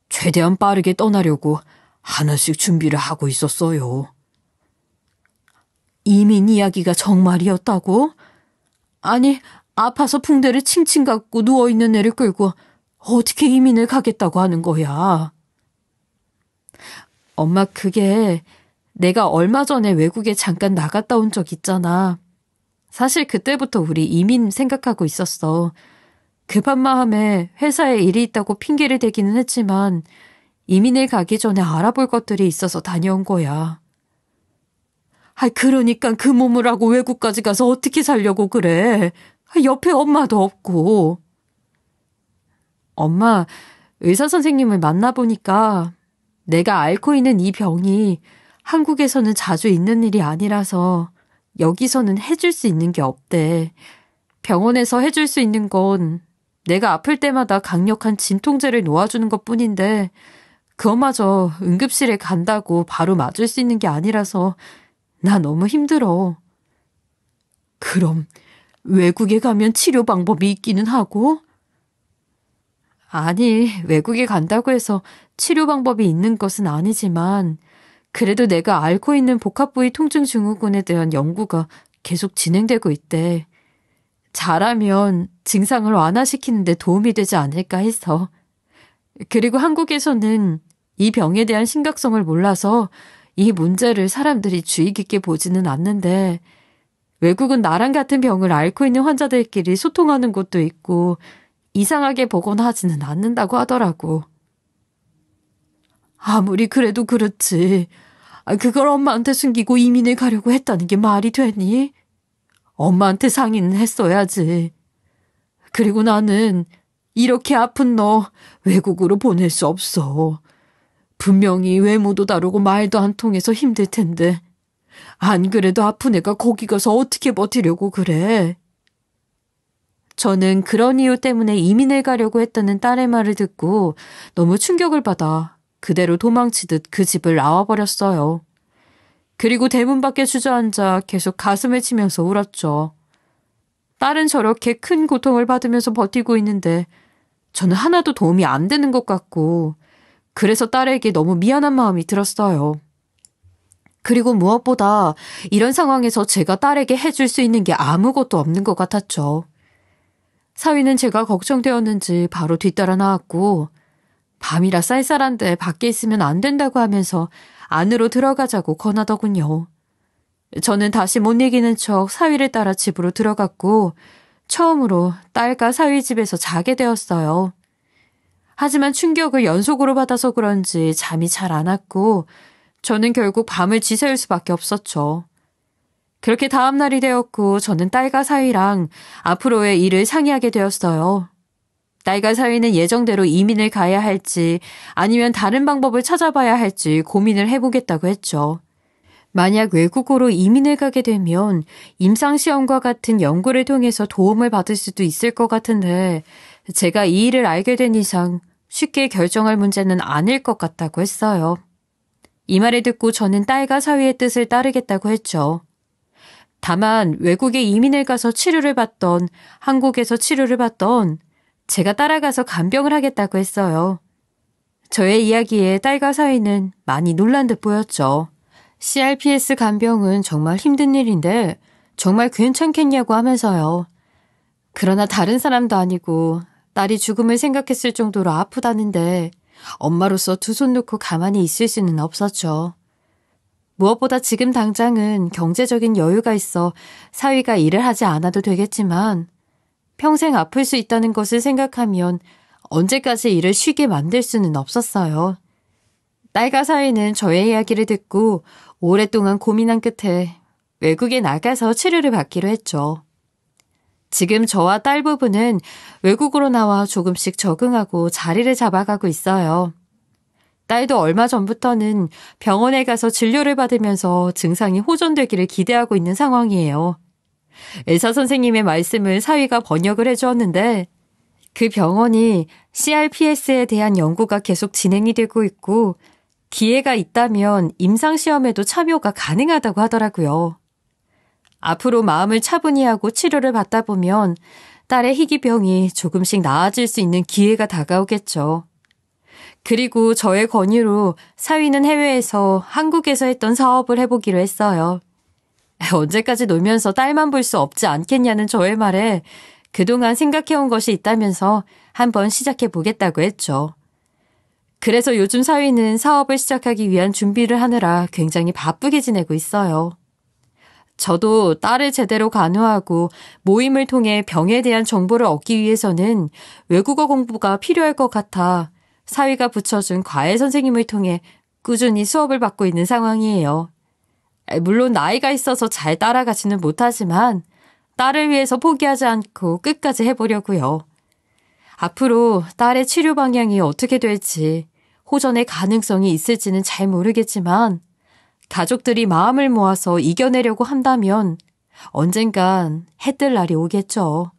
S2: 최대한 빠르게 떠나려고 하나씩 준비를 하고 있었어요. 이민 이야기가 정말이었다고? 아니, 아파서 붕대를 칭칭 감고 누워있는 애를 끌고 어떻게 이민을 가겠다고 하는 거야? 엄마, 그게 내가 얼마 전에 외국에 잠깐 나갔다 온 적 있잖아. 사실 그때부터 우리 이민 생각하고 있었어. 급한 마음에 회사에 일이 있다고 핑계를 대기는 했지만 이민을 가기 전에 알아볼 것들이 있어서 다녀온 거야. 그러니까 그 몸을 하고 외국까지 가서 어떻게 살려고 그래? 옆에 엄마도 없고. 엄마, 의사 선생님을 만나보니까 내가 앓고 있는 이 병이 한국에서는 자주 있는 일이 아니라서 여기서는 해줄 수 있는 게 없대. 병원에서 해줄 수 있는 건 내가 아플 때마다 강력한 진통제를 놓아주는 것뿐인데 그것마저 응급실에 간다고 바로 맞을 수 있는 게 아니라서 나 너무 힘들어. 그럼 외국에 가면 치료 방법이 있기는 하고? 아니, 외국에 간다고 해서 치료 방법이 있는 것은 아니지만 그래도 내가 앓고 있는 복합부위 통증 증후군에 대한 연구가 계속 진행되고 있대. 잘하면 증상을 완화시키는 데 도움이 되지 않을까 해서. 그리고 한국에서는 이 병에 대한 심각성을 몰라서 이 문제를 사람들이 주의 깊게 보지는 않는데 외국은 나랑 같은 병을 앓고 있는 환자들끼리 소통하는 곳도 있고 이상하게 보거나 하지는 않는다고 하더라고. 아무리 그래도 그렇지. 그걸 엄마한테 숨기고 이민을 가려고 했다는 게 말이 되니? 엄마한테 상의는 했어야지. 그리고 나는 이렇게 아픈 너 외국으로 보낼 수 없어. 분명히 외모도 다르고 말도 안 통해서 힘들 텐데 안 그래도 아픈 애가 거기 가서 어떻게 버티려고 그래? 저는 그런 이유 때문에 이민을 가려고 했다는 딸의 말을 듣고 너무 충격을 받아 그대로 도망치듯 그 집을 나와버렸어요. 그리고 대문 밖에 주저앉아 계속 가슴을 치면서 울었죠. 딸은 저렇게 큰 고통을 받으면서 버티고 있는데 저는 하나도 도움이 안 되는 것 같고 그래서 딸에게 너무 미안한 마음이 들었어요. 그리고 무엇보다 이런 상황에서 제가 딸에게 해줄 수 있는 게 아무것도 없는 것 같았죠. 사위는 제가 걱정되었는지 바로 뒤따라 나왔고 밤이라 쌀쌀한데 밖에 있으면 안 된다고 하면서 안으로 들어가자고 권하더군요. 저는 다시 못 이기는 척 사위를 따라 집으로 들어갔고 처음으로 딸과 사위 집에서 자게 되었어요. 하지만 충격을 연속으로 받아서 그런지 잠이 잘 안 왔고 저는 결국 밤을 지새울 수밖에 없었죠. 그렇게 다음 날이 되었고 저는 딸과 사위랑 앞으로의 일을 상의하게 되었어요. 딸과 사위는 예정대로 이민을 가야 할지 아니면 다른 방법을 찾아봐야 할지 고민을 해보겠다고 했죠. 만약 외국으로 이민을 가게 되면 임상시험과 같은 연구를 통해서 도움을 받을 수도 있을 것 같은데 제가 이 일을 알게 된 이상 쉽게 결정할 문제는 아닐 것 같다고 했어요. 이 말을 듣고 저는 딸과 사위의 뜻을 따르겠다고 했죠. 다만 외국에 이민을 가서 치료를 받던 한국에서 치료를 받던 제가 따라가서 간병을 하겠다고 했어요. 저의 이야기에 딸과 사위는 많이 놀란 듯 보였죠. CRPS 간병은 정말 힘든 일인데 정말 괜찮겠냐고 하면서요. 그러나 다른 사람도 아니고 딸이 죽음을 생각했을 정도로 아프다는데 엄마로서 두 손 놓고 가만히 있을 수는 없었죠. 무엇보다 지금 당장은 경제적인 여유가 있어 사위가 일을 하지 않아도 되겠지만 평생 아플 수 있다는 것을 생각하면 언제까지 일을 쉬게 만들 수는 없었어요. 딸과 사위는 저의 이야기를 듣고 오랫동안 고민한 끝에 외국에 나가서 치료를 받기로 했죠. 지금 저와 딸 부부는 외국으로 나와 조금씩 적응하고 자리를 잡아가고 있어요. 딸도 얼마 전부터는 병원에 가서 진료를 받으면서 증상이 호전되기를 기대하고 있는 상황이에요. 의사 선생님의 말씀을 사위가 번역을 해주었는데 그 병원이 CRPS에 대한 연구가 계속 진행이 되고 있고 기회가 있다면 임상시험에도 참여가 가능하다고 하더라고요.
S1: 앞으로 마음을 차분히 하고 치료를 받다 보면 딸의 희귀병이 조금씩 나아질 수 있는 기회가 다가오겠죠. 그리고 저의 권유로 사위는 해외에서 한국에서 했던 사업을 해보기로 했어요. 언제까지 놀면서 딸만 볼 수 없지 않겠냐는 저의 말에 그동안 생각해온 것이 있다면서 한번 시작해보겠다고 했죠. 그래서 요즘 사위는 사업을 시작하기 위한 준비를 하느라 굉장히 바쁘게 지내고 있어요. 저도 딸을 제대로 간호하고 모임을 통해 병에 대한 정보를 얻기 위해서는 외국어 공부가 필요할 것 같아 사위가 붙여준 과외 선생님을 통해 꾸준히 수업을 받고 있는 상황이에요. 물론 나이가 있어서 잘 따라가지는 못하지만 딸을 위해서 포기하지 않고 끝까지 해보려고요. 앞으로 딸의 치료 방향이 어떻게 될지, 호전의 가능성이 있을지는 잘 모르겠지만 가족들이 마음을 모아서 이겨내려고 한다면 언젠간 해뜰 날이 오겠죠.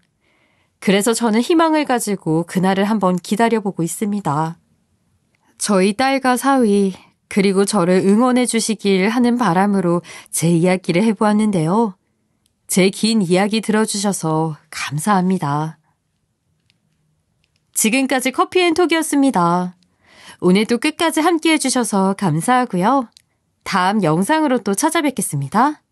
S1: 그래서 저는 희망을 가지고 그날을 한번 기다려보고 있습니다. 저희 딸과 사위, 그리고 저를 응원해 주시길 하는 바람으로 제 이야기를 해보았는데요. 제 긴 이야기 들어주셔서 감사합니다. 지금까지 커피앤톡이었습니다. 오늘도 끝까지 함께 해주셔서 감사하고요. 다음 영상으로 또 찾아뵙겠습니다.